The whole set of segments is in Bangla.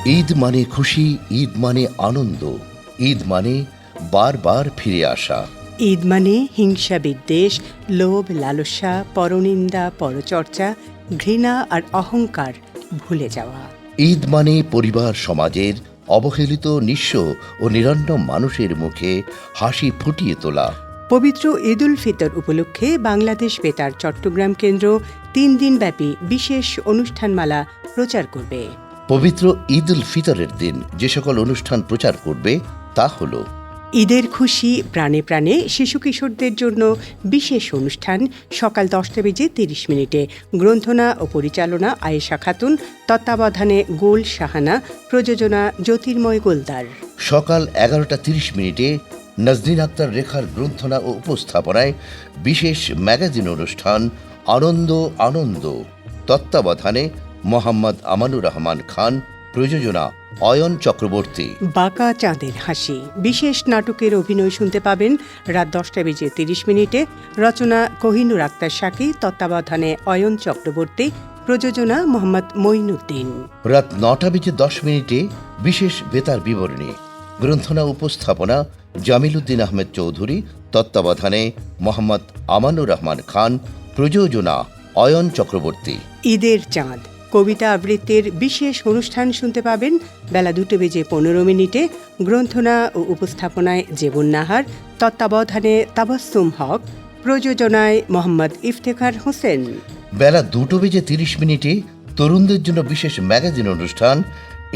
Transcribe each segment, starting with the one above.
ঈদ মানে খুশি, ঈদ মানে আনন্দ, ঈদ মানে বারবার ফিরে আসা। ঈদ মানে হিংসা বিদ্বেষ, লোভ লালসা, পরনিন্দা পরচর্চা, ঘৃণা আর অহংকার ভুলে যাওয়া। ঈদ মানে পরিবার সমাজের অবহেলিত নিঃস্ব ও নিরন্ন মানুষের মুখে হাসি ফুটিয়ে তোলা। পবিত্র ঈদ উল ফিতর উপলক্ষে বাংলাদেশ বেতার চট্টগ্রাম কেন্দ্র 3 দিনব্যাপী বিশেষ অনুষ্ঠানমালা প্রচার করবে। পবিত্র ঈদ উল ফিতরের দিন যে সকল অনুষ্ঠান প্রচার করবে তা হল: ঈদের খুশি প্রাণে প্রাণে শিশু কিশোরদের জন্য বিশেষ অনুষ্ঠান সকাল 10:30 গ্রন্থনা ও পরিচালনা আয়েশা খাতুন, তত্ত্বাবধানে গোল শাহানা, প্রযোজনা জ্যোতির্ময় গোলদার। সকাল 11:30 নাজনীন আক্তার রেখার গ্রন্থনা ও উপস্থাপনায় বিশেষ ম্যাগাজিন অনুষ্ঠান আনন্দ আনন্দ, তত্ত্বাবধানে মোহাম্মদ আমানুর রহমান খান, প্রযোজনা অয়ন চক্রবর্তী। বাঁকা চাঁদের হাসি বিশেষ নাটকের অভিনয় শুনতে পাবেন রাত 10:30, রচনা কোহিনুর আক্তার শাকি, তত্ত্বাবধানে অয়ন চক্রবর্তী, প্রযোজনা মোহাম্মদ মঈনুদ্দিন। রাত 9:10 বিশেষ বেতার বিবরণী, গ্রন্থনা উপস্থাপনা জামিল উদ্দিন আহমেদ চৌধুরী, তত্ত্বাবধানে মোহাম্মদ আমানুর রহমান খান, প্রযোজনা অয়ন চক্রবর্তী। ঈদের চাঁদ কবিতা আবৃত্তির বিশেষ অনুষ্ঠান শুনতে পাবেন বেলা 2:15, গ্রন্থনা ও উপস্থাপনায় জেবুন নাহার, তত্ত্বাবধানে তাবাস্সুম হক, প্রযোজনায় মোহাম্মদ ইফতেখার হোসেন। বেলা 2:30 তরুণদের জন্য বিশেষ ম্যাগাজিন অনুষ্ঠান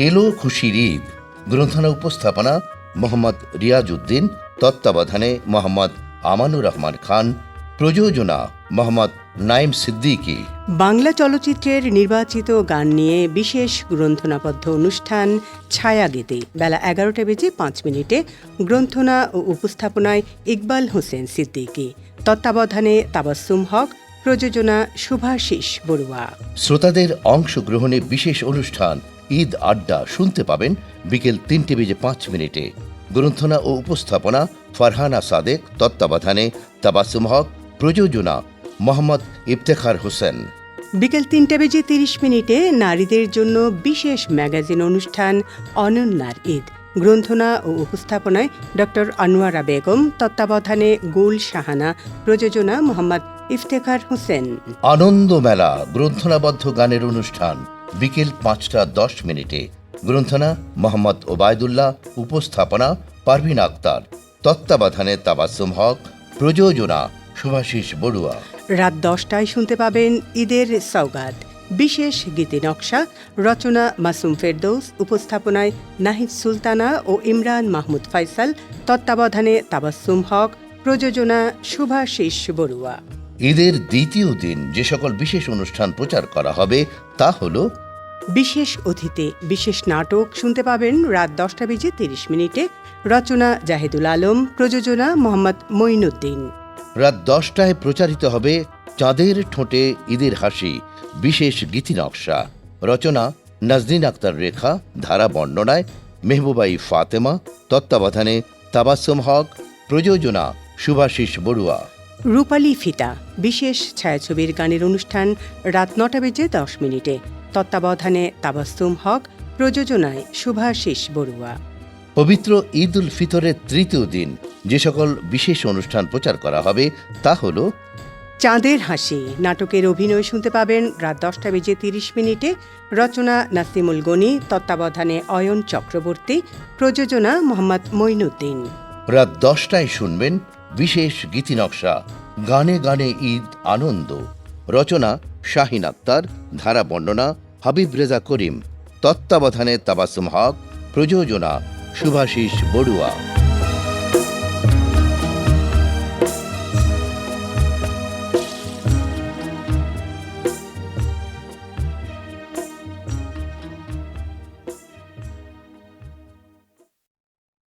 এলো খুশির ঈদ, গ্রন্থনা উপস্থাপনা মোহাম্মদ রিয়াজ উদ্দিন, তত্ত্বাবধানে মোহাম্মদ আমানুর রহমান খান, প্রযোজনা মোহাম্মদ নাইম সিদ্দিকী। বাংলা চলচ্চিত্রের নির্বাচিত গান নিয়ে বিশেষ গ্রন্থনাবদ্ধ অনুষ্ঠান ছায়াগীতি বেলা 11:05, গ্রন্থনা ও উপস্থাপনায় ইকবাল হোসেন সিদ্দিকী, তত্ত্বাবধানে তাবাস্সুম হক, প্রযোজনা শুভাশিস বড়ুয়া। শ্রোতাদের অংশগ্রহণে বিশেষ অনুষ্ঠান ঈদ আড্ডা শুনতে পাবেন বিকেল 3:05, গ্রন্থনা ও উপস্থাপনা ফারহানা সাদেক, তত্ত্বাবধানে তাবাস্সুম হক, প্রযোজনা মোহাম্মদ ইফতেখার হোসেন। বিকেল 3:30 নারীদের জন্য বিশেষ ম্যাগাজিন অনুষ্ঠান অনন্যার ঈদ, গ্রন্থনা ও উপস্থাপনায় ডক্টর আনোয়ারা বেগম, তত্ত্বাবধানে গোল শাহানা, প্রযোজনা মোহাম্মদ ইফতেখার হোসেন। আনন্দ মেলা গ্রন্থনাবদ্ধ গানের অনুষ্ঠান বিকেল 5:10, গ্রন্থনা মোহাম্মদ ওবায়দুল্লাহ, উপস্থাপনা পারভিন আক্তার, তত্ত্বাবধানে তাবাস্সুম হক, প্রযোজনা শুভাশিস বড়ুয়া। রাত 10টায় শুনতে পাবেন ঈদের সওগাত বিশেষ গীতি নকশা, রচনা মাসুম ফেরদৌস, উপস্থাপনায় নাহিদ সুলতানা ও ইমরান মাহমুদ ফয়সাল, তত্ত্বাবধানে তাবাস্সুম হক, প্রযোজনা শুভাশিস বড়ুয়া। ঈদের দ্বিতীয় দিন যে সকল বিশেষ অনুষ্ঠান প্রচার করা হবে তা হল: বিশেষ অতিথি বিশেষ নাটক শুনতে পাবেন রাত 10:30, রচনা জাহেদুল আলম, প্রযোজনা মোহাম্মদ মঈনুদ্দিন। রাত 10টায় প্রচারিত হবে চাঁদের ঠোঁটে ঈদের হাসি বিশেষ গীতি নকশা, রচনা নাজনীন আক্তার রেখা, ধারা বর্ণনায় মেহবুবাই ফাতেমা, তত্ত্বাবধানে তাবাস্সুম হক, প্রযোজনা শুভাশিস বড়ুয়া। রূপালী ফিতা বিশেষ ছায়াছবির গানের অনুষ্ঠান রাত 9:10, তত্ত্বাবধানে তাবাস্সুম হক, প্রযোজনায় শুভাশিস বড়ুয়া। পবিত্র ঈদ উল ফিতরের তৃতীয় দিন যে সকল বিশেষ অনুষ্ঠান প্রচার করা হবে তা হল: চাঁদের হাসি নাটকের অভিনয় শুনতে পাবেন রাত 10:30, রচনা নাসিমুল গনি, তত্ত্বাবধানে অয়ন চক্রবর্তী, প্রযোজনা মোহাম্মদ মঈনুদ্দিন। রাত 10টায় শুনবেন বিশেষ গীতি নকশা গানে গানে ঈদ আনন্দ, রচনা শাহিন আক্তার, ধারা বর্ণনা হাবিব রেজা করিম, তত্ত্বাবধানে তাবাস্সুম হক, প্রযোজনা শুভাশিস বড়ুয়া।